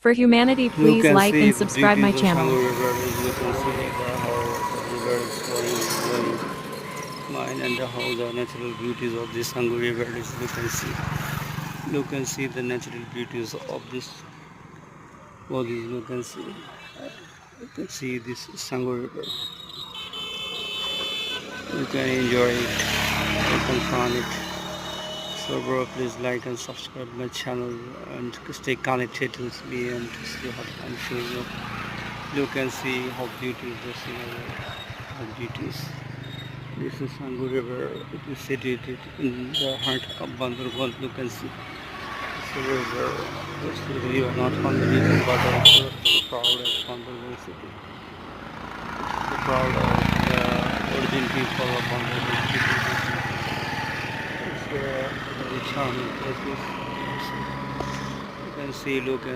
For humanity, You please can like see and the subscribe my beauties of channel. Sungu River. You can see how the river is flowing mine and how the natural beauties of this Sungu River is. You can see the natural beauties of this body. You can see this Sungu River. You can enjoy it. You can find it. So bro, please like and subscribe my channel and stay connected with me and to see what I'm showing you. You can see how beautiful the scenery, how beautiful. This is Sungu River. It is situated in the heart of Bandarban. You can see this river. It's the river, not only river but also the proud of Bandarban city. The proud of the origin people of Bandarban city. It's very charming places. You can see, look and